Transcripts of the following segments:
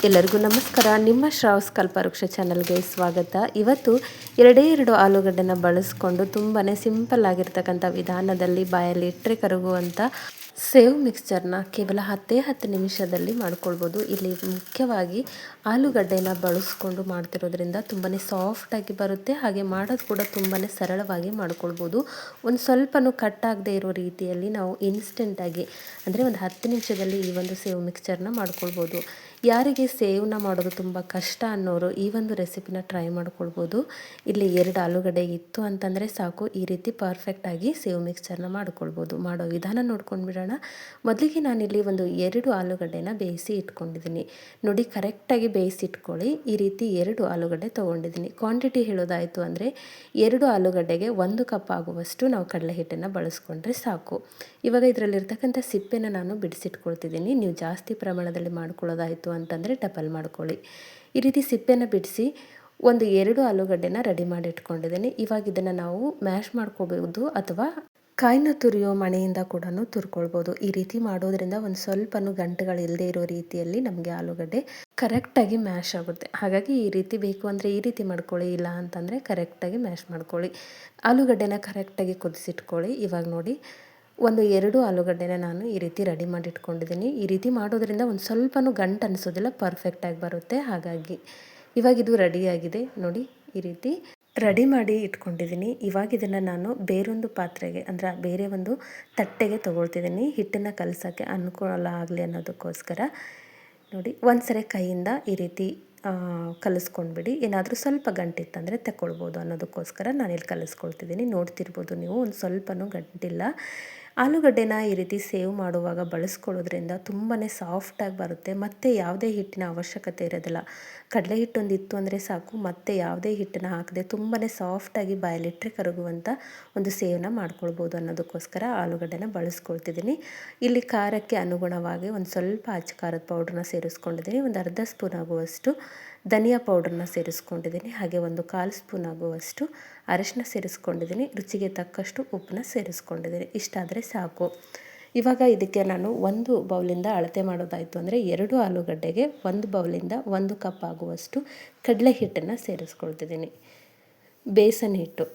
ಎಲ್ಲರಿಗೂ ನಮಸ್ಕಾರ. ನಿಮ್ಮ ಶ್ರಾವ್ಸ್ ಕಲ್ಪವೃಕ್ಷ ಚಾನಲ್ಗೆ ಸ್ವಾಗತ. ಇವತ್ತು ಎರಡು ಆಲೂಗಡ್ಡೆನ ಬಳಸ್ಕೊಂಡು ತುಂಬಾ ಸಿಂಪಲ್ ಆಗಿರ್ತಕ್ಕಂಥ ವಿಧಾನದಲ್ಲಿ ಬಾಯಲ್ಲಿ ಇಟ್ಟರೆ ಕರಗುವಂಥ ಸೇವ್ ಮಿಕ್ಸ್ಚರ್ನ ಕೇವಲ 10 ನಿಮಿಷದಲ್ಲಿ ಮಾಡ್ಕೊಳ್ಬೋದು. ಇಲ್ಲಿ ಮುಖ್ಯವಾಗಿ ಆಲೂಗಡ್ಡೆನ ಬಳಸ್ಕೊಂಡು ಮಾಡ್ತಿರೋದ್ರಿಂದ ತುಂಬಾ ಸಾಫ್ಟಾಗಿ ಬರುತ್ತೆ, ಹಾಗೆ ಮಾಡೋದು ಕೂಡ ತುಂಬಾ ಸರಳವಾಗಿ ಮಾಡ್ಕೊಳ್ಬೋದು. ಒಂದು ಸ್ವಲ್ಪನೂ ಕಟ್ಟಾಗದೇ ಇರೋ ರೀತಿಯಲ್ಲಿ ನಾವು ಇನ್ಸ್ಟೆಂಟಾಗಿ ಅಂದರೆ ಒಂದು 10 ನಿಮಿಷದಲ್ಲಿ ಈ ಒಂದು ಸೇವ್ ಮಿಕ್ಸ್ಚರ್ನ ಮಾಡ್ಕೊಳ್ಬೋದು. ಯಾರಿಗೆ ಸೇವ್ನ ಮಾಡೋದು ತುಂಬ ಕಷ್ಟ ಅನ್ನೋರು ಈ ಒಂದು ರೆಸಿಪಿನ ಟ್ರೈ ಮಾಡ್ಕೊಳ್ಬೋದು. ಇಲ್ಲಿ 2 ಆಲೂಗಡ್ಡೆ ಇತ್ತು ಅಂತಂದರೆ ಸಾಕು, ಈ ರೀತಿ ಪರ್ಫೆಕ್ಟಾಗಿ ಸೇವ್ ಮಿಕ್ಸ್ಚರ್ನ ಮಾಡ್ಕೊಳ್ಬೋದು. ಮಾಡೋ ವಿಧಾನ ನೋಡ್ಕೊಂಡು ಬಿಡೋಣ. ಮೊದಲಿಗೆ ನಾನಿಲ್ಲಿ ಒಂದು 2 ಆಲೂಗಡ್ಡೆನ ಬೇಯಿಸಿ ಇಟ್ಕೊಂಡಿದ್ದೀನಿ. ನೋಡಿ, ಕರೆಕ್ಟಾಗಿ ಬೇಯಿಸಿ ಇಟ್ಕೊಳ್ಳಿ. ಈ ರೀತಿ 2 ಆಲೂಗಡ್ಡೆ ತೊಗೊಂಡಿದ್ದೀನಿ. ಕ್ವಾಂಟಿಟಿ ಹೇಳೋದಾಯಿತು ಅಂದರೆ 2 ಆಲೂಗಡ್ಡೆಗೆ 1 ಕಪ್ ಆಗುವಷ್ಟು ನಾವು ಕಡಲೆ ಹಿಟ್ಟನ್ನು ಬಳಸ್ಕೊಂಡ್ರೆ ಸಾಕು. ಇವಾಗ ಇದರಲ್ಲಿರ್ತಕ್ಕಂಥ ಸಿಪ್ಪೆನ ನಾನು ಬಿಡಿಸಿಟ್ಕೊಳ್ತಿದ್ದೀನಿ. ನೀವು ಜಾಸ್ತಿ ಪ್ರಮಾಣದಲ್ಲಿ ಮಾಡ್ಕೊಳ್ಳೋದಾಯಿತು ಅಂತಂದರೆ ಡಬಲ್ ಮಾಡ್ಕೊಳ್ಳಿ. ಈ ರೀತಿ ಸಿಪ್ಪೆನ ಬಿಡಿಸಿ ಒಂದು 2 ಆಲೂಗಡ್ಡೆನ ರೆಡಿ ಮಾಡಿ ಇಟ್ಕೊಂಡಿದ್ದೀನಿ. ಇವಾಗ ಇದನ್ನು ನಾವು ಮ್ಯಾಶ್ ಮಾಡ್ಕೋಬಹುದು ಅಥವಾ ಕಾಯಿನ ತುರಿಯೋ ಮಣೆಯಿಂದ ಕೂಡ ತುರ್ಕೊಳ್ಬೋದು. ಈ ರೀತಿ ಮಾಡೋದ್ರಿಂದ ಒಂದು ಸ್ವಲ್ಪನೂ ಗಂಟುಗಳು ಇಲ್ಲದೆ ಇರೋ ರೀತಿಯಲ್ಲಿ ನಮಗೆ ಆಲೂಗಡ್ಡೆ ಕರೆಕ್ಟಾಗಿ ಮ್ಯಾಶ್ ಆಗುತ್ತೆ. ಹಾಗಾಗಿ ಈ ರೀತಿ ಬೇಕು ಅಂದರೆ ಈ ರೀತಿ ಮಾಡ್ಕೊಳ್ಳಿ, ಇಲ್ಲ ಅಂತಂದರೆ ಕರೆಕ್ಟಾಗಿ ಮ್ಯಾಶ್ ಮಾಡ್ಕೊಳ್ಳಿ. ಆಲೂಗಡ್ಡೆನ ಕರೆಕ್ಟಾಗಿ ಕುದಿಸಿಟ್ಕೊಳ್ಳಿ. ಇವಾಗ ನೋಡಿ, ಒಂದು 2 ಆಲೂಗಡ್ಡೆನ ನಾನು ಈ ರೀತಿ ರೆಡಿ ಮಾಡಿ ಇಟ್ಕೊಂಡಿದ್ದೀನಿ. ಈ ರೀತಿ ಮಾಡೋದ್ರಿಂದ ಒಂದು ಸ್ವಲ್ಪನೂ ಗಂಟು ಅನಿಸೋದಿಲ್ಲ, ಪರ್ಫೆಕ್ಟಾಗಿ ಬರುತ್ತೆ. ಹಾಗಾಗಿ ಇವಾಗ ಇದು ರೆಡಿಯಾಗಿದೆ ನೋಡಿ, ಈ ರೀತಿ ರೆಡಿ ಮಾಡಿ ಇಟ್ಕೊಂಡಿದ್ದೀನಿ. ಇವಾಗ ಇದನ್ನು ನಾನು ಬೇರೊಂದು ಪಾತ್ರೆಗೆ ಅಂದರೆ ಬೇರೆ ಒಂದು ತಟ್ಟೆಗೆ ತೊಗೊಳ್ತಿದ್ದೀನಿ, ಹಿಟ್ಟನ್ನು ಕಲಸೋಕ್ಕೆ ಅನುಕೂಲ ಆಗಲಿ ಅನ್ನೋದಕ್ಕೋಸ್ಕರ. ನೋಡಿ, ಒಂದ್ಸರಿ ಕೈಯಿಂದ ಈ ರೀತಿ ಕಲಿಸ್ಕೊಂಡ್ಬಿಡಿ. ಏನಾದರೂ ಸ್ವಲ್ಪ ಗಂಟಿತ್ತಂದರೆ ತಗೊಳ್ಬೋದು ಅನ್ನೋದಕ್ಕೋಸ್ಕರ ನಾನಿಲ್ಲಿ ಕಲಿಸ್ಕೊಳ್ತಿದ್ದೀನಿ. ನೋಡ್ತಿರ್ಬೋದು ನೀವು, ಒಂದು ಸ್ವಲ್ಪನೂ ಗಂಟಿಲ್ಲ. ಆಲೂಗಡ್ಡೆನ ಈ ರೀತಿ ಸೇವ್ ಮಾಡುವಾಗ ಬಳಸ್ಕೊಳ್ಳೋದ್ರಿಂದ ತುಂಬಾ ಸಾಫ್ಟಾಗಿ ಬರುತ್ತೆ, ಮತ್ತು ಯಾವುದೇ ಹಿಟ್ಟಿನ ಅವಶ್ಯಕತೆ ಇರೋದಿಲ್ಲ. ಕಡಲೆ ಹಿಟ್ಟೊಂದು ಇತ್ತು ಅಂದರೆ ಸಾಕು, ಮತ್ತು ಯಾವುದೇ ಹಿಟ್ಟನ್ನು ಹಾಕದೆ ತುಂಬಾ ಸಾಫ್ಟಾಗಿ ಬಾಯಲ್ಲಿಟ್ಟರೆ ಕರಗುವಂಥ ಒಂದು ಸೇವನ್ನ ಮಾಡ್ಕೊಳ್ಬೋದು ಅನ್ನೋದಕ್ಕೋಸ್ಕರ ಆಲೂಗಡ್ಡೆನ ಬಳಸ್ಕೊಳ್ತಿದ್ದೀನಿ. ಇಲ್ಲಿ ಖಾರಕ್ಕೆ ಅನುಗುಣವಾಗಿ ಒಂದು ಸ್ವಲ್ಪ ಅಚ್ಚ ಖಾರದ ಪೌಡ್ರನ್ನ ಸೇರಿಸ್ಕೊಂಡಿದ್ದೀನಿ. ಒಂದು ಅರ್ಧ ಸ್ಪೂನ್ ಆಗುವಷ್ಟು ಧನಿಯಾ ಪೌಡ್ರನ್ನ ಸೇರಿಸ್ಕೊಂಡಿದ್ದೀನಿ. ಹಾಗೆ ಒಂದು 1/4 ಸ್ಪೂನ್ ಆಗುವಷ್ಟು ಅರಿಶಿನ ಸೇರಿಸ್ಕೊಂಡಿದ್ದೀನಿ. ರುಚಿಗೆ ತಕ್ಕಷ್ಟು ಉಪ್ಪನ್ನ ಸೇರಿಸ್ಕೊಂಡಿದ್ದೀನಿ. ಇಷ್ಟಾದರೆ ಸಾಕು. ಇವಾಗ ಇದಕ್ಕೆ ನಾನು 1 ಬೌಲಿಂದ ಅಳತೆ ಮಾಡೋದಾಯಿತು ಅಂದರೆ 2 ಆಲೂಗಡ್ಡೆಗೆ 1 ಬೌಲಿಂದ 1 ಕಪ್ ಆಗುವಷ್ಟು ಕಡಲೆ ಹಿಟ್ಟನ್ನು ಸೇರಿಸ್ಕೊಳ್ತಿದ್ದೀನಿ. ಬೇಸನ್ ಹಿಟ್ಟು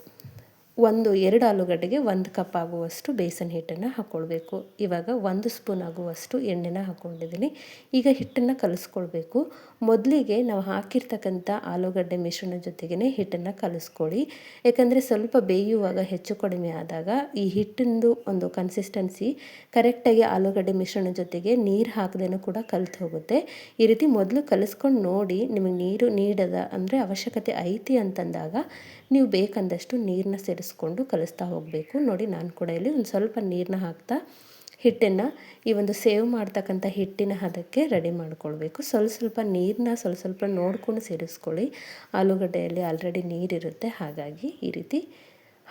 2 ಆಲೂಗಡ್ಡೆಗೆ 1 ಕಪ್ ಆಗುವಷ್ಟು ಬೇಸನ್ ಹಿಟ್ಟನ್ನು ಹಾಕ್ಕೊಳ್ಬೇಕು. ಇವಾಗ 1 ಸ್ಪೂನ್ ಆಗುವಷ್ಟು ಎಣ್ಣೆನ ಹಾಕ್ಕೊಂಡಿದ್ದೀನಿ. ಈಗ ಹಿಟ್ಟನ್ನು ಕಲಿಸ್ಕೊಳ್ಬೇಕು. ಮೊದಲಿಗೆ ನಾವು ಹಾಕಿರ್ತಕ್ಕಂಥ ಆಲೂಗಡ್ಡೆ ಮಿಶ್ರಣ ಜೊತೆಗೇ ಹಿಟ್ಟನ್ನು ಕಲಿಸ್ಕೊಳ್ಳಿ. ಯಾಕಂದರೆ ಸ್ವಲ್ಪ ಬೇಯುವಾಗ ಹೆಚ್ಚು ಕಡಿಮೆ ಆದಾಗ ಈ ಹಿಟ್ಟಿಂದು ಒಂದು ಕನ್ಸಿಸ್ಟೆನ್ಸಿ ಕರೆಕ್ಟಾಗಿ ಆಲೂಗಡ್ಡೆ ಮಿಶ್ರಣ ಜೊತೆಗೆ ನೀರು ಹಾಕದೇನೂ ಕೂಡ ಕಲಿತು ಹೋಗುತ್ತೆ. ಈ ರೀತಿ ಮೊದಲು ಕಲಿಸ್ಕೊಂಡು ನೋಡಿ, ನಿಮಗೆ ನೀರು ನೀಡದ ಅಂದರೆ ಅವಶ್ಯಕತೆ ಐತಿ ಅಂತಂದಾಗ ನೀವು ಬೇಕಂದಷ್ಟು ನೀರನ್ನ ಸೇರಿಸ್ಕೊಂಡು ಕಲಿಸ್ತಾ ಹೋಗಬೇಕು. ನೋಡಿ, ನಾನು ಕೂಡ ಇಲ್ಲಿ ಒಂದು ಸ್ವಲ್ಪ ನೀರನ್ನ ಹಾಕ್ತಾ ಹಿಟ್ಟನ್ನು ಈ ಒಂದು ಸೇವ್ ಮಾಡ್ತಕ್ಕಂಥ ಹಿಟ್ಟಿನ ಹದಕ್ಕೆ ರೆಡಿ ಮಾಡ್ಕೊಳ್ಬೇಕು. ಸ್ವಲ್ಪ ನೀರನ್ನ ಸ್ವಲ್ಪ ನೋಡ್ಕೊಂಡು ಸೇರಿಸ್ಕೊಳ್ಳಿ. ಆಲೂಗಡ್ಡೆಯಲ್ಲಿ ಆಲ್ರೆಡಿ ನೀರಿರುತ್ತೆ, ಹಾಗಾಗಿ ಈ ರೀತಿ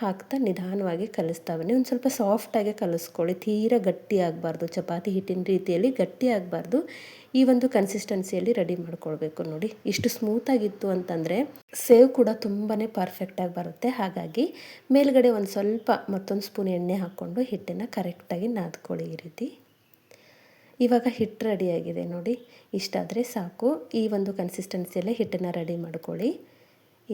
ಹಾಕ್ತಾ ನಿಧಾನವಾಗಿ ಕಲಿಸ್ತಾ ಬನ್ನಿ. ಒಂದು ಸ್ವಲ್ಪ ಸಾಫ್ಟಾಗಿ ಕಲಿಸ್ಕೊಳ್ಳಿ. ತೀರಾ ಗಟ್ಟಿ ಆಗಬಾರ್ದು, ಚಪಾತಿ ಹಿಟ್ಟಿನ ರೀತಿಯಲ್ಲಿ ಗಟ್ಟಿ ಆಗಬಾರ್ದು. ಈ ಒಂದು ಕನ್ಸಿಸ್ಟೆನ್ಸಿಯಲ್ಲಿ ರೆಡಿ ಮಾಡ್ಕೊಳ್ಬೇಕು. ನೋಡಿ, ಇಷ್ಟು ಸ್ಮೂತಾಗಿತ್ತು ಅಂತಂದರೆ ಸೇವ್ ಕೂಡ ತುಂಬಾ ಪರ್ಫೆಕ್ಟಾಗಿ ಬರುತ್ತೆ. ಹಾಗಾಗಿ ಮೇಲ್ಗಡೆ ಒಂದು ಸ್ವಲ್ಪ ಮತ್ತೊಂದು ಸ್ಪೂನ್ ಎಣ್ಣೆ ಹಾಕ್ಕೊಂಡು ಹಿಟ್ಟನ್ನು ಕರೆಕ್ಟಾಗಿ ನಾದ್ಕೊಳ್ಳಿ. ಈ ರೀತಿ ಇವಾಗ ಹಿಟ್ಟು ರೆಡಿಯಾಗಿದೆ ನೋಡಿ, ಇಷ್ಟಾದರೆ ಸಾಕು. ಈ ಒಂದು ಕನ್ಸಿಸ್ಟೆನ್ಸಿಯಲ್ಲೇ ಹಿಟ್ಟನ್ನು ರೆಡಿ ಮಾಡ್ಕೊಳ್ಳಿ.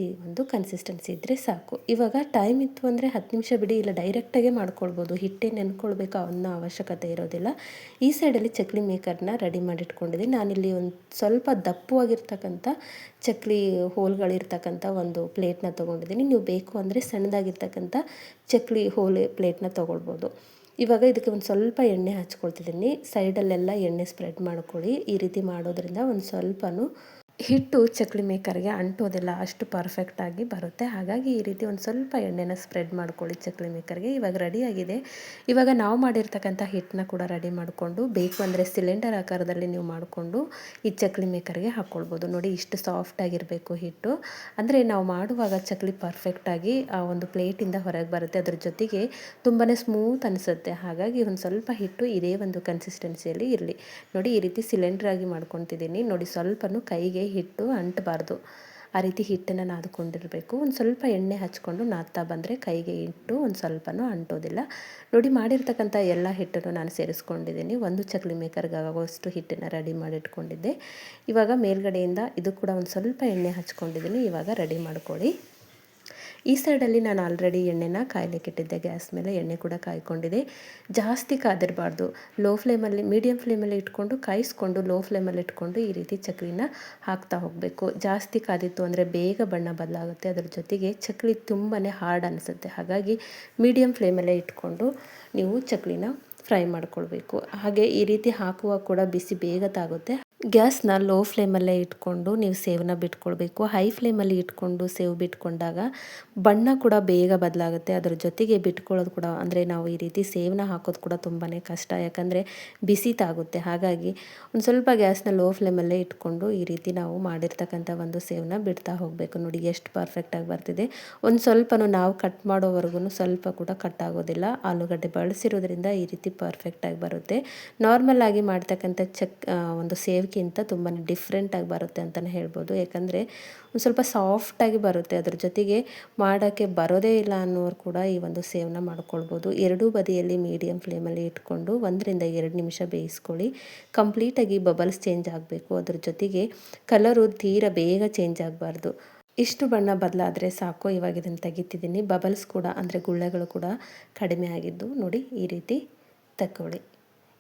ಈ ಒಂದು ಕನ್ಸಿಸ್ಟೆನ್ಸಿ ಇದ್ದರೆ ಸಾಕು. ಇವಾಗ ಟೈಮ್ ಇತ್ತು ಅಂದರೆ 10 ನಿಮಿಷ ಬಿಡಿ, ಇಲ್ಲ ಡೈರೆಕ್ಟಾಗೆ ಮಾಡ್ಕೊಳ್ಬೋದು. ಹಿಟ್ಟೇ ನೆನ್ಕೊಳ್ಬೇಕು ಅನ್ನೋ ಅವಶ್ಯಕತೆ ಇರೋದಿಲ್ಲ. ಈ ಸೈಡಲ್ಲಿ ಚಕ್ಲಿ ಮೇಕರ್ನ ರೆಡಿ ಮಾಡಿಟ್ಕೊಂಡಿದ್ದೀನಿ. ನಾನಿಲ್ಲಿ ಒಂದು ಸ್ವಲ್ಪ ದಪ್ಪವಾಗಿರ್ತಕ್ಕಂಥ ಚಕ್ಲಿ ಹೋಲ್ಗಳಿರ್ತಕ್ಕಂಥ ಒಂದು ಪ್ಲೇಟ್ನ ತೊಗೊಂಡಿದ್ದೀನಿ. ನೀವು ಬೇಕು ಅಂದರೆ ಸಣ್ಣದಾಗಿರ್ತಕ್ಕಂಥ ಚಕ್ಲಿ ಹೋಲ್ ಪ್ಲೇಟ್ನ ತೊಗೊಳ್ಬೋದು. ಇವಾಗ ಇದಕ್ಕೆ ಒಂದು ಸ್ವಲ್ಪ ಎಣ್ಣೆ ಹಚ್ಕೊಳ್ತಿದ್ದೀನಿ. ಸೈಡಲ್ಲೆಲ್ಲ ಎಣ್ಣೆ ಸ್ಪ್ರೆಡ್ ಮಾಡ್ಕೊಳ್ಳಿ. ಈ ರೀತಿ ಮಾಡೋದ್ರಿಂದ ಒಂದು ಸ್ವಲ್ಪನೂ ಹಿಟ್ಟು ಚಕ್ಲಿ ಮೇಕರ್ಗೆ ಅಂಟೋದಿಲ್ಲ, ಅಷ್ಟು ಪರ್ಫೆಕ್ಟಾಗಿ ಬರುತ್ತೆ. ಹಾಗಾಗಿ ಈ ರೀತಿ ಒಂದು ಸ್ವಲ್ಪ ಎಣ್ಣೆನ ಸ್ಪ್ರೆಡ್ ಮಾಡ್ಕೊಳ್ಳಿ ಚಕ್ಲಿ ಮೇಕರ್ಗೆ. ಇವಾಗ ರೆಡಿಯಾಗಿದೆ. ಇವಾಗ ನಾವು ಮಾಡಿರ್ತಕ್ಕಂಥ ಹಿಟ್ಟನ್ನ ಕೂಡ ರೆಡಿ ಮಾಡಿಕೊಂಡು ಬೇಕು ಅಂದರೆ ಸಿಲಿಂಡರ್ ಆಕಾರದಲ್ಲಿ ನೀವು ಮಾಡಿಕೊಂಡು ಈ ಚಕ್ಲಿ ಮೇಕರ್ಗೆ ಹಾಕ್ಕೊಳ್ಬೋದು. ನೋಡಿ, ಇಷ್ಟು ಸಾಫ್ಟಾಗಿರಬೇಕು ಹಿಟ್ಟು, ಅಂದರೆ ನಾವು ಮಾಡುವಾಗ ಚಕ್ಲಿ ಪರ್ಫೆಕ್ಟಾಗಿ ಆ ಒಂದು ಪ್ಲೇಟಿಂದ ಹೊರಗೆ ಬರುತ್ತೆ. ಅದ್ರ ಜೊತೆಗೆ ತುಂಬಾ ಸ್ಮೂತ್ ಅನಿಸುತ್ತೆ. ಹಾಗಾಗಿ ಒಂದು ಸ್ವಲ್ಪ ಹಿಟ್ಟು ಇದೇ ಒಂದು ಕನ್ಸಿಸ್ಟೆನ್ಸಿಯಲ್ಲಿ ಇರಲಿ. ನೋಡಿ, ಈ ರೀತಿ ಸಿಲಿಂಡ್ರಾಗಿ ಮಾಡ್ಕೊತಿದ್ದೀನಿ. ನೋಡಿ, ಸ್ವಲ್ಪನೂ ಕೈಗೆ ಹಿಟ್ಟು ಅಂಟಬಾರ್ದು. ಆ ರೀತಿ ಹಿಟ್ಟನ್ನು ನಾದ್ಕೊಂಡಿರಬೇಕು. ಒಂದು ಸ್ವಲ್ಪ ಎಣ್ಣೆ ಹಚ್ಕೊಂಡು ನಾದ್ತಾ ಬಂದರೆ ಕೈಗೆ ಇಟ್ಟು ಒಂದು ಸ್ವಲ್ಪನೂ ಅಂಟೋದಿಲ್ಲ. ನೋಡಿ, ಮಾಡಿರ್ತಕ್ಕಂಥ ಎಲ್ಲ ಹಿಟ್ಟನ್ನು ನಾನು ಸೇರಿಸ್ಕೊಂಡಿದ್ದೀನಿ. ಒಂದು ಚಕ್ಲಿ ಮೇಕರ್ಗೆ ಆಗೋಷ್ಟು ಹಿಟ್ಟನ್ನು ರೆಡಿ ಮಾಡಿಟ್ಕೊಂಡಿದ್ದೆ. ಇವಾಗ ಮೇಲ್ಗಡೆಯಿಂದ ಇದು ಕೂಡ ಒಂದು ಸ್ವಲ್ಪ ಎಣ್ಣೆ ಹಚ್ಕೊಂಡಿದ್ದೀನಿ. ಇವಾಗ ರೆಡಿ ಮಾಡ್ಕೊಳ್ಳಿ. ಈ ಸೈಡಲ್ಲಿ ನಾನು ಆಲ್ರೆಡಿ ಎಣ್ಣೆನ ಕಾಯ್ಲಿಕ್ಕಿಟ್ಟಿದ್ದೆ. ಗ್ಯಾಸ್ ಮೇಲೆ ಎಣ್ಣೆ ಕೂಡ ಕಾಯ್ಕೊಂಡಿದೆ. ಜಾಸ್ತಿ ಕಾದಿರಬಾರ್ದು. ಲೋ ಫ್ಲೇಮಲ್ಲಿ, ಮೀಡಿಯಮ್ ಫ್ಲೇಮಲ್ಲಿ ಇಟ್ಕೊಂಡು ಕಾಯಿಸ್ಕೊಂಡು ಲೋ ಫ್ಲೇಮಲ್ಲಿ ಇಟ್ಕೊಂಡು ಈ ರೀತಿ ಚಕ್ಲಿನ ಹಾಕ್ತಾ ಹೋಗಬೇಕು. ಜಾಸ್ತಿ ಕಾದಿತ್ತು ಅಂದರೆ ಬೇಗ ಬಣ್ಣ ಬದಲಾಗುತ್ತೆ. ಅದರ ಜೊತೆಗೆ ಚಕ್ಲಿ ತುಂಬಾ ಹಾರ್ಡ್ ಅನಿಸುತ್ತೆ. ಹಾಗಾಗಿ ಮೀಡಿಯಮ್ ಫ್ಲೇಮಲ್ಲೇ ಇಟ್ಕೊಂಡು ನೀವು ಚಕ್ಲಿನ ಫ್ರೈ ಮಾಡ್ಕೊಳ್ಬೇಕು. ಹಾಗೆ ಈ ರೀತಿ ಹಾಕುವಾಗ ಕೂಡ ಬಿಸಿ ಬೇಗ ತಾಗುತ್ತೆ. ಗ್ಯಾಸ್ನ ಲೋ ಫ್ಲೇಮಲ್ಲೇ ಇಟ್ಕೊಂಡು ನೀವು ಸೇವನ್ನ ಬಿಟ್ಕೊಳ್ಬೇಕು. ಹೈ ಫ್ಲೇಮಲ್ಲಿ ಇಟ್ಕೊಂಡು ಸೇವು ಬಿಟ್ಕೊಂಡಾಗ ಬಣ್ಣ ಕೂಡ ಬೇಗ ಬದಲಾಗುತ್ತೆ. ಅದರ ಜೊತೆಗೆ ಬಿಟ್ಕೊಳ್ಳೋದು ಕೂಡ, ಅಂದರೆ ನಾವು ಈ ರೀತಿ ಸೇವನ್ನ ಹಾಕೋದು ಕೂಡ ತುಂಬಾ ಕಷ್ಟ, ಯಾಕಂದರೆ ಬಿಸಿ ತಾಗುತ್ತೆ. ಹಾಗಾಗಿ ಒಂದು ಸ್ವಲ್ಪ ಗ್ಯಾಸ್ನ ಲೋ ಫ್ಲೇಮಲ್ಲೇ ಇಟ್ಕೊಂಡು ಈ ರೀತಿ ನಾವು ಮಾಡಿರ್ತಕ್ಕಂಥ ಒಂದು ಸೇವನ್ನ ಬಿಡ್ತಾ ಹೋಗಬೇಕು. ನೋಡಿ ಎಷ್ಟು ಪರ್ಫೆಕ್ಟಾಗಿ ಬರ್ತಿದೆ. ಒಂದು ಸ್ವಲ್ಪನೂ ನಾವು ಕಟ್ ಮಾಡೋವರೆಗೂ ಸ್ವಲ್ಪ ಕೂಡ ಕಟ್ ಆಗೋದಿಲ್ಲ. ಆಲೂಗಡ್ಡೆ ಬಳಸಿರೋದ್ರಿಂದ ಈ ರೀತಿ ಪರ್ಫೆಕ್ಟಾಗಿ ಬರುತ್ತೆ. ನಾರ್ಮಲ್ ಆಗಿ ಮಾಡ್ತಕ್ಕಂಥ ಒಂದು ಸೇವ್ಗಿಂತ ತುಂಬಾ ಡಿಫ್ರೆಂಟಾಗಿ ಬರುತ್ತೆ ಅಂತಲೇ ಹೇಳ್ಬೋದು. ಯಾಕಂದರೆ ಒಂದು ಸ್ವಲ್ಪ ಸಾಫ್ಟಾಗಿ ಬರುತ್ತೆ. ಅದ್ರ ಜೊತೆಗೆ ಮಾಡೋಕ್ಕೆ ಬರೋದೇ ಇಲ್ಲ ಅನ್ನೋರು ಕೂಡ ಈ ಒಂದು ಸೇವನ್ನ ಮಾಡ್ಕೊಳ್ಬೋದು. ಎರಡೂ ಬದಿಯಲ್ಲಿ ಮೀಡಿಯಮ್ ಫ್ಲೇಮಲ್ಲಿ ಇಟ್ಕೊಂಡು 1-2 ನಿಮಿಷ ಬೇಯಿಸ್ಕೊಳ್ಳಿ. ಕಂಪ್ಲೀಟಾಗಿ ಬಬಲ್ಸ್ ಚೇಂಜ್ ಆಗಬೇಕು. ಅದ್ರ ಜೊತೆಗೆ ಕಲರು ತೀರಾ ಬೇಗ ಚೇಂಜ್ ಆಗಬಾರ್ದು. ಇಷ್ಟು ಬಣ್ಣ ಬದಲಾದರೆ ಸಾಕು. ಇವಾಗ ಇದನ್ನು ತೆಗಿತಿದ್ದೀನಿ. ಬಬಲ್ಸ್ ಕೂಡ, ಅಂದರೆ ಗುಳ್ಳೆಗಳು ಕೂಡ ಕಡಿಮೆ ಆಗಿದ್ದು ನೋಡಿ ಈ ರೀತಿ ತಗೊಳ್ಳಿ.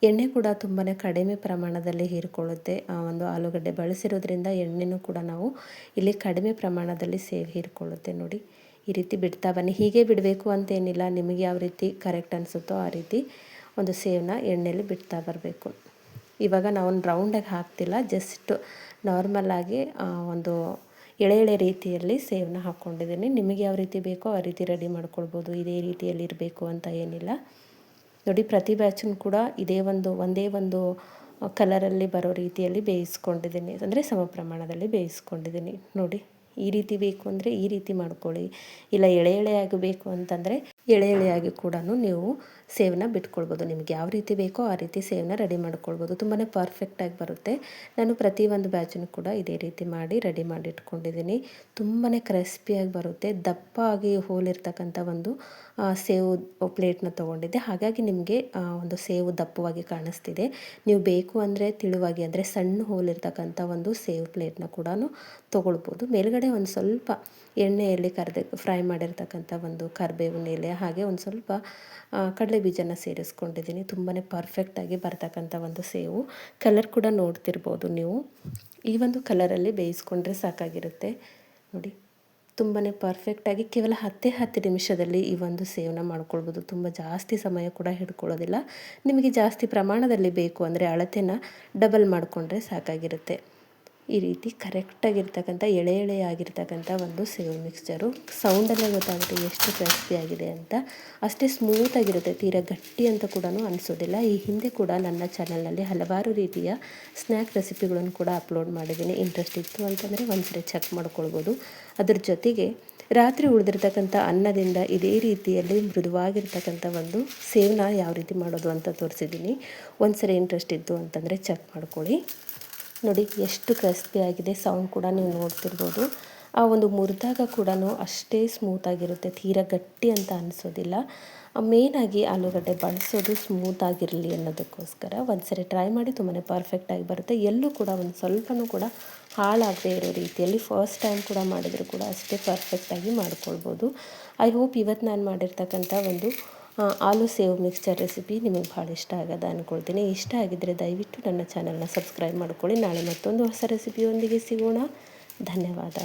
ಎಣ್ಣೆ ಕೂಡ ತುಂಬಾ ಕಡಿಮೆ ಪ್ರಮಾಣದಲ್ಲಿ ಹೀರ್ಕೊಳ್ಳುತ್ತೆ. ಒಂದು ಆಲೂಗಡ್ಡೆ ಬಳಸಿರೋದ್ರಿಂದ ಎಣ್ಣೆನೂ ಕೂಡ ನಾವು ಇಲ್ಲಿ ಕಡಿಮೆ ಪ್ರಮಾಣದಲ್ಲಿ ಹೀರ್ಕೊಳ್ಳುತ್ತೆ. ನೋಡಿ ಈ ರೀತಿ ಬಿಡ್ತಾ ಬನ್ನಿ. ಹೀಗೆ ಬಿಡಬೇಕು ಅಂತೇನಿಲ್ಲ, ನಿಮಗೆ ಯಾವ ರೀತಿ ಕರೆಕ್ಟ್ ಅನಿಸುತ್ತೋ ಆ ರೀತಿ ಒಂದು ಸೇವನ್ನ ಎಣ್ಣೆಯಲ್ಲಿ ಬಿಡ್ತಾ ಬರಬೇಕು. ಇವಾಗ ನಾವು ರೌಂಡಾಗಿ ಹಾಕ್ತಿಲ್ಲ, ಜಸ್ಟ್ ನಾರ್ಮಲಾಗಿ ಒಂದು ಎಳೆ ಎಳೆ ರೀತಿಯಲ್ಲಿ ಸೇವನ್ನ ಹಾಕ್ಕೊಂಡಿದ್ದೀನಿ. ನಿಮಗೆ ಯಾವ ರೀತಿ ಬೇಕೋ ಆ ರೀತಿ ರೆಡಿ ಮಾಡ್ಕೊಳ್ಬೋದು. ಇದೇ ರೀತಿಯಲ್ಲಿ ಇರಬೇಕು ಅಂತ ಏನಿಲ್ಲ. ನೋಡಿ, ಪ್ರತಿ ಬ್ಯಾಚನ್ನು ಕೂಡ ಒಂದೇ ಒಂದು ಕಲರಲ್ಲಿ ಬರೋ ರೀತಿಯಲ್ಲಿ ಬೇಯಿಸ್ಕೊಂಡಿದ್ದೀನಿ, ಅಂದರೆ ಸಮ ಪ್ರಮಾಣದಲ್ಲಿ ಬೇಯಿಸ್ಕೊಂಡಿದ್ದೀನಿ. ನೋಡಿ ಈ ರೀತಿ ಬೇಕು ಅಂದರೆ ಈ ರೀತಿ ಮಾಡ್ಕೊಳ್ಳಿ, ಇಲ್ಲ ಎಳೆ ಎಳೆಯಾಗಿ ಬೇಕು ಅಂತಂದರೆ ಎಳೆ ಎಳೆಯಾಗಿ ಕೂಡ ನೀವು ಸೇವನ್ನ ಬಿಟ್ಕೊಳ್ಬೋದು. ನಿಮಗೆ ಯಾವ ರೀತಿ ಬೇಕೋ ಆ ರೀತಿ ಸೇವನ್ನ ರೆಡಿ ಮಾಡ್ಕೊಳ್ಬೋದು. ತುಂಬಾ ಪರ್ಫೆಕ್ಟಾಗಿ ಬರುತ್ತೆ. ನಾನು ಪ್ರತಿಯೊಂದು ಬ್ಯಾಚನ್ನು ಕೂಡ ಇದೇ ರೀತಿ ಮಾಡಿ ರೆಡಿ ಮಾಡಿ ಇಟ್ಕೊಂಡಿದ್ದೀನಿ. ತುಂಬಾ ಕ್ರಿಸ್ಪಿಯಾಗಿ ಬರುತ್ತೆ. ದಪ್ಪ ಆಗಿ ಹೋಲಿರ್ತಕ್ಕಂಥ ಒಂದು ಸೇವು ಪ್ಲೇಟ್ನ ತೊಗೊಂಡಿದ್ದೆ. ಹಾಗಾಗಿ ನಿಮಗೆ ಒಂದು ಸೇವು ದಪ್ಪವಾಗಿ ಕಾಣಿಸ್ತಿದೆ. ನೀವು ಬೇಕು ಅಂದರೆ ತಿಳುವಾಗಿ, ಅಂದರೆ ಸಣ್ಣ ಹೋಲಿರ್ತಕ್ಕಂಥ ಒಂದು ಸೇವು ಪ್ಲೇಟ್ನ ಕೂಡ ತೊಗೊಳ್ಬೋದು. ಮೇಲ್ಗಡೆ ಒಂದು ಸ್ವಲ್ಪ ಎಣ್ಣೆಯಲ್ಲಿ ಫ್ರೈ ಮಾಡಿರ್ತಕ್ಕಂಥ ಒಂದು ಕರಿಬೇವಿನ ಎಲೆ, ಹಾಗೆ ಒಂದು ಸ್ವಲ್ಪ ಕಡಲೆ ಬೀಜನ ಸೇರಿಸ್ಕೊಂಡಿದ್ದೀನಿ. ತುಂಬಾ ಪರ್ಫೆಕ್ಟಾಗಿ ಬರ್ತಕ್ಕಂಥ ಒಂದು ಸೇವು. ಕಲರ್ ಕೂಡ ನೋಡ್ತಿರ್ಬೋದು ನೀವು. ಈ ಒಂದು ಕಲರಲ್ಲಿ ಬೇಯಿಸ್ಕೊಂಡ್ರೆ ಸಾಕಾಗಿರುತ್ತೆ. ನೋಡಿ ತುಂಬಾ ಪರ್ಫೆಕ್ಟಾಗಿ ಕೇವಲ 10 ನಿಮಿಷದಲ್ಲಿ ಈ ಒಂದು ಸೇವನ್ನ ಮಾಡ್ಕೊಳ್ಬೋದು. ತುಂಬ ಜಾಸ್ತಿ ಸಮಯ ಕೂಡ ಹಿಡ್ಕೊಳ್ಳೋದಿಲ್ಲ. ನಿಮಗೆ ಜಾಸ್ತಿ ಪ್ರಮಾಣದಲ್ಲಿ ಬೇಕು ಅಂದರೆ ಅಳತೆನ ಡಬಲ್ ಮಾಡಿಕೊಂಡ್ರೆ ಸಾಕಾಗಿರುತ್ತೆ. ಈ ರೀತಿ ಕರೆಕ್ಟಾಗಿರ್ತಕ್ಕಂಥ ಎಳೆ ಎಳೆಯಾಗಿರ್ತಕ್ಕಂಥ ಒಂದು ಸೇವ್ ಮಿಕ್ಸ್ಚರು. ಸೌಂಡಲ್ಲೇ ಗೊತ್ತಾಗುತ್ತೆ ಎಷ್ಟು ಕ್ರಿಸ್ಪಿ ಆಗಿದೆ ಅಂತ. ಅಷ್ಟೇ ಸ್ಮೂತಾಗಿರುತ್ತೆ, ತೀರಾ ಗಟ್ಟಿ ಅಂತ ಕೂಡ ಅನಿಸೋದಿಲ್ಲ. ಈ ಹಿಂದೆ ಕೂಡ ನನ್ನ ಚಾನಲ್ನಲ್ಲಿ ಹಲವಾರು ರೀತಿಯ ಸ್ನ್ಯಾಕ್ ರೆಸಿಪಿಗಳನ್ನು ಕೂಡ ಅಪ್ಲೋಡ್ ಮಾಡಿದ್ದೀನಿ. ಇಂಟ್ರೆಸ್ಟ್ ಇತ್ತು ಅಂತಂದರೆ ಒಂದ್ಸರಿ ಚೆಕ್ ಮಾಡ್ಕೊಳ್ಬೋದು. ಅದ್ರ ಜೊತೆಗೆ ರಾತ್ರಿ ಉಳಿದಿರ್ತಕ್ಕಂಥ ಅನ್ನದಿಂದ ಇದೇ ರೀತಿಯಲ್ಲಿ ಮೃದುವಾಗಿರ್ತಕ್ಕಂಥ ಒಂದು ಸೇವನ್ನ ಯಾವ ರೀತಿ ಮಾಡೋದು ಅಂತ ತೋರಿಸಿದ್ದೀನಿ. ಒಂದ್ಸರಿ ಇಂಟ್ರೆಸ್ಟ್ ಇತ್ತು ಅಂತಂದರೆ ಚೆಕ್ ಮಾಡ್ಕೊಳ್ಳಿ. ನೋಡಿ ಎಷ್ಟು ಕ್ರಿಸ್ಪಿ ಆಗಿದೆ. ಸೌಂಡ್ ಕೂಡ ನೀವು ನೋಡ್ತಿರ್ಬೋದು. ಆ ಒಂದು ಮುರಿದಾಗ ಕೂಡ ಅಷ್ಟೇ ಸ್ಮೂತಾಗಿರುತ್ತೆ, ತೀರಾ ಗಟ್ಟಿ ಅಂತ ಅನಿಸೋದಿಲ್ಲ. ಮೇಯ್ನಾಗಿ ಆಲೂಗಡ್ಡೆ ಬಳಸೋದು ಸ್ಮೂತಾಗಿರಲಿ ಅನ್ನೋದಕ್ಕೋಸ್ಕರ ಒಂದ್ಸರಿ ಟ್ರೈ ಮಾಡಿ. ತುಂಬಾ ಪರ್ಫೆಕ್ಟಾಗಿ ಬರುತ್ತೆ. ಎಲ್ಲೂ ಕೂಡ ಒಂದು ಸ್ವಲ್ಪನೂ ಕೂಡ ಹಾಳಾಗದೇ ಇರೋ ರೀತಿಯಲ್ಲಿ ಫಸ್ಟ್ ಟೈಮ್ ಕೂಡ ಮಾಡಿದರೂ ಕೂಡ ಅಷ್ಟೇ ಪರ್ಫೆಕ್ಟಾಗಿ ಮಾಡ್ಕೊಳ್ಬೋದು. ಐ ಹೋಪ್ ಇವತ್ತು ನಾನು ಮಾಡಿರ್ತಕ್ಕಂಥ ಒಂದು ಆಲೂ ಸೇವ್ ಮಿಕ್ಸ್ಚರ್ ರೆಸಿಪಿ ನಿಮಗೆ ಭಾಳ ಇಷ್ಟ ಆಗದ ಅಂದ್ಕೊಳ್ತೀನಿ. ಇಷ್ಟ ಆಗಿದ್ದರೆ ದಯವಿಟ್ಟು ನನ್ನ ಚಾನಲ್ನ ಸಬ್ಸ್ಕ್ರೈಬ್ ಮಾಡ್ಕೊಳ್ಳಿ. ನಾಳೆ ಮತ್ತೊಂದು ಹೊಸ ರೆಸಿಪಿಯೊಂದಿಗೆ ಸಿಗೋಣ. ಧನ್ಯವಾದ.